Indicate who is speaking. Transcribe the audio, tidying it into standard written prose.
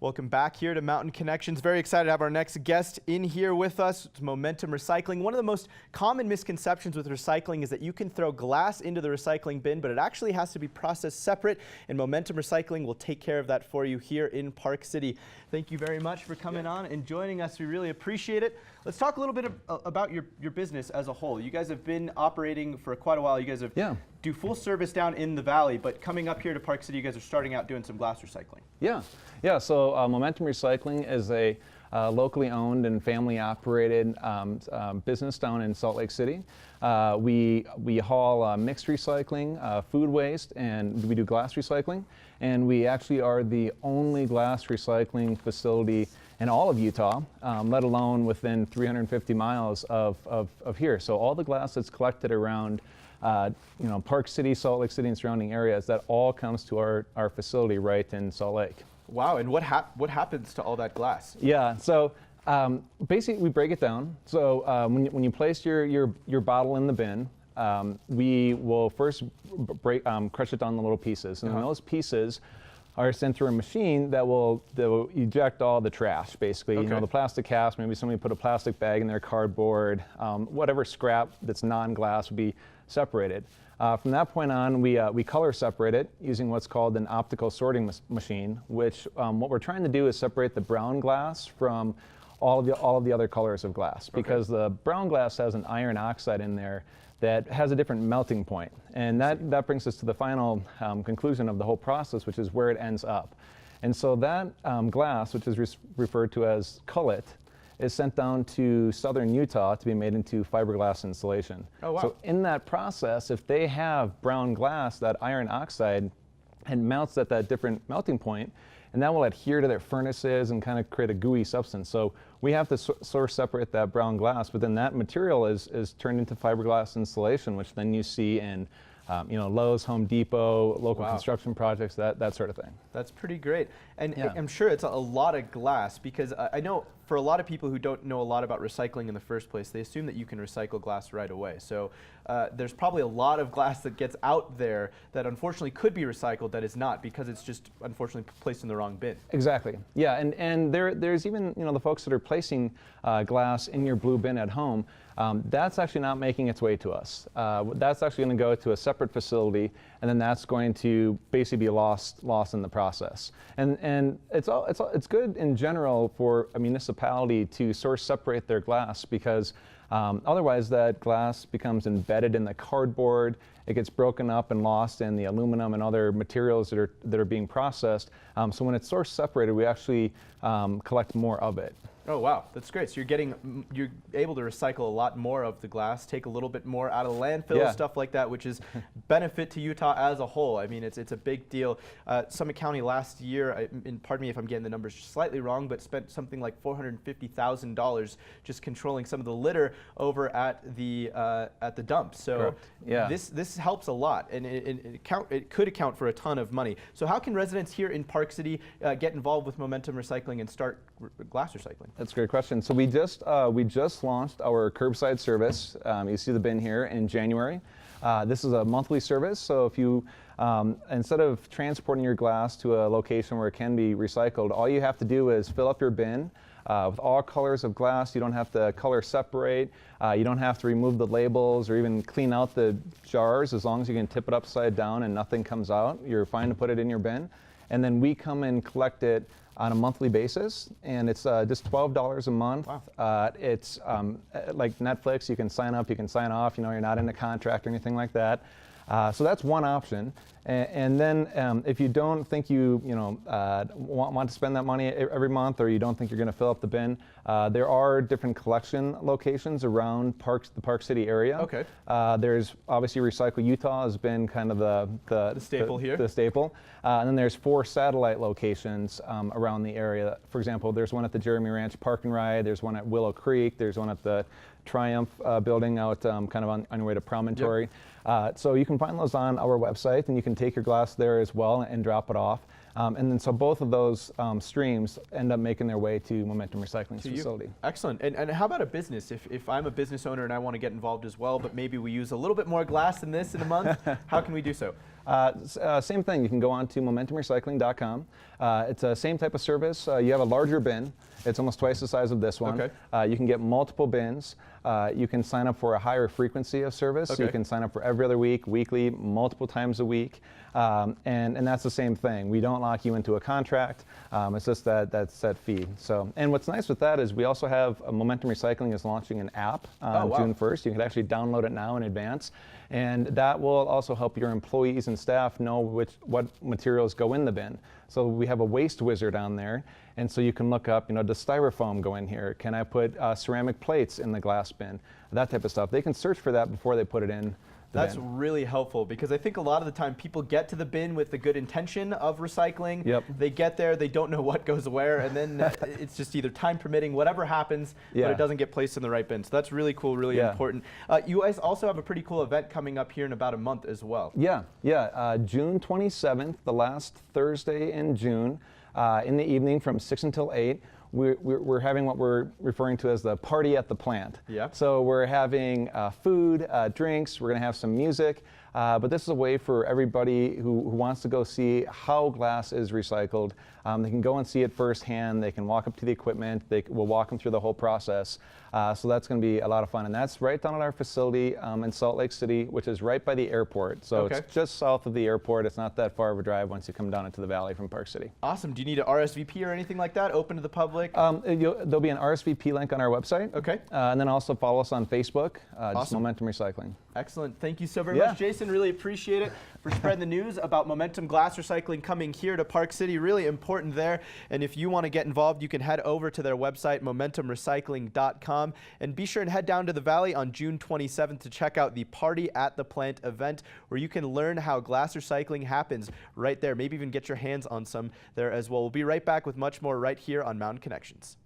Speaker 1: Welcome back here to Mountain Connections. Very excited to have our next guest in here with us. It's Momentum Recycling. One of the most common misconceptions with recycling is that you can throw glass into the recycling bin, but it actually has to be processed separate, and Momentum Recycling will take care of that for you here in Park City. Thank you very much for coming on and joining us. We really appreciate it. Let's talk a little bit about your business as a whole. You guys have been operating for quite a while. You guys have do full service down in the valley, but coming up here to Park City, you guys are starting out doing some glass recycling.
Speaker 2: Yeah. So Momentum Recycling is a locally owned and family operated business down in Salt Lake City. We haul mixed recycling, food waste, and we do glass recycling. And we actually are the only glass recycling facility in all of Utah, let alone within 350 miles of here. So all the glass that's collected around Park City, Salt Lake City, and surrounding areas, that all comes to our facility right in Salt Lake.
Speaker 1: Wow, and what happens to all that glass?
Speaker 2: Yeah, so basically we break it down. So when you place your bottle in the bin, we will first crush it down into little pieces, and then those pieces are sent through a machine that will eject all the trash, basically. The plastic caps, maybe somebody put a plastic bag in their cardboard, whatever scrap that's non-glass will be separated. From that point on, we color separate it using what's called an optical sorting machine, which what we're trying to do is separate the brown glass from all of the other colors of glass, because the brown glass has an iron oxide in there that has a different melting point. And that brings us to the final conclusion of the whole process, which is where it ends up. And so that glass, which is referred to as cullet, is sent down to southern Utah to be made into fiberglass insulation.
Speaker 1: Oh, wow.
Speaker 2: So in that process, if they have brown glass, that iron oxide, and melts at that different melting point, and that will adhere to their furnaces and kind of create a gooey substance. So we have to source separate that brown glass, but then that material is turned into fiberglass insulation, which then you see in Lowe's, Home Depot, local construction projects, that sort of thing.
Speaker 1: That's pretty great. And I'm sure it's a lot of glass, because I know for a lot of people who don't know a lot about recycling in the first place, they assume that you can recycle glass right away. So there's probably a lot of glass that gets out there that unfortunately could be recycled that is not, because it's just unfortunately placed in the wrong bin.
Speaker 2: Exactly. Yeah, and there's even the folks that are placing glass in your blue bin at home. That's actually not making its way to us. That's actually going to go to a separate facility, and then that's going to basically be lost in the process. And it's good in general for a municipality to source separate their glass, because otherwise that glass becomes embedded in the cardboard. It gets broken up and lost in the aluminum and other materials that are being processed. So when it's source separated, we actually collect more of it.
Speaker 1: Oh, wow, that's great. So you're able to recycle a lot more of the glass, take a little bit more out of the landfill, stuff like that, which is benefit to Utah as a whole. I mean, it's a big deal. Summit County last year, and pardon me if I'm getting the numbers slightly wrong, but spent something like $450,000 just controlling some of the litter over at the dump. So this helps a lot, and it could account for a ton of money. So how can residents here in Park City get involved with Momentum Recycling and start glass recycling?
Speaker 2: That's a great question. So we just launched our curbside service. You see the bin here in January. This is a monthly service. So if you instead of transporting your glass to a location where it can be recycled, all you have to do is fill up your bin with all colors of glass. You don't have to color separate. You don't have to remove the labels or even clean out the jars. As long as you can tip it upside down and nothing comes out, you're fine to put it in your bin. And then we come and collect it on a monthly basis, and it's just $12 a month.
Speaker 1: Wow.
Speaker 2: It's like Netflix. You can sign up, you can sign off. You're not in a contract or anything like that. So that's one option. And then if you don't think you want to spend that money every month, or you don't think you're going to fill up the bin, there are different collection locations around the Park City area.
Speaker 1: Okay.
Speaker 2: There's obviously Recycle Utah has been kind of the
Speaker 1: staple here.
Speaker 2: The staple. And then there's 4 satellite locations around the area. For example, there's one at the Jeremy Ranch Park and Ride. There's one at Willow Creek. There's one at the Triumph building out kind of on your way to Promontory. So you can find those on our website, and you can take your glass there as well and drop it off. And then so both of those streams end up making their way to Momentum Recycling's facility.
Speaker 1: Excellent. And how about a business? If I'm a business owner and I want to get involved as well, but maybe we use a little bit more glass than this in a month, how can we do so?
Speaker 2: Same thing. You can go on to momentumrecycling.com. It's the same type of service. You have a larger bin. It's almost twice the size of this one.
Speaker 1: Okay.
Speaker 2: You can get multiple bins. You can sign up for a higher frequency of service.
Speaker 1: Okay.
Speaker 2: You can sign up for every other week, weekly, multiple times a week. And that's the same thing. We don't lock you into a contract. It's just that set fee. So, and what's nice with that is we also have Momentum Recycling is launching an app on June 1st. You can actually download it now in advance. And that will also help your employees and staff know what materials go in the bin. So we have a waste wizard on there. And so you can look up, does styrofoam go in here? Can I put ceramic plates in the glass bin? That type of stuff. They can search for that before they put it in.
Speaker 1: That's really helpful, because I think a lot of the time people get to the bin with the good intention of recycling.
Speaker 2: Yep.
Speaker 1: They get there, they don't know what goes where, and then it's just either time permitting, whatever happens, but it doesn't get placed in the right bin. So that's really cool, really important. You guys also have a pretty cool event coming up here in about a month as well.
Speaker 2: Yeah. June 27th, the last Thursday in June, in the evening from 6 until 8. We're having what we're referring to as the party at the plant.
Speaker 1: Yeah.
Speaker 2: So we're having food, drinks, we're going to have some music, but this is a way for everybody who wants to go see how glass is recycled. They can go and see it firsthand. They can walk up to the equipment. We'll walk them through the whole process. So that's going to be a lot of fun. And that's right down at our facility in Salt Lake City, which is right by the airport. So it's just south of the airport. It's not that far of a drive once you come down into the valley from Park City.
Speaker 1: Awesome. Do you need an RSVP or anything like that? Open to the public?
Speaker 2: There'll be an RSVP link on our website.
Speaker 1: Okay.
Speaker 2: And then also follow us on Facebook, just
Speaker 1: Awesome.
Speaker 2: Momentum Recycling.
Speaker 1: Excellent. Thank you so very much, Jason. Really appreciate it for spreading the news about Momentum Glass Recycling coming here to Park City. Really important there. And if you want to get involved, you can head over to their website, momentumrecycling.com, and be sure and head down to the Valley on June 27th to check out the Party at the Plant event, where you can learn how glass recycling happens right there. Maybe even get your hands on some there as well. We'll be right back with much more right here on Mountain Connections.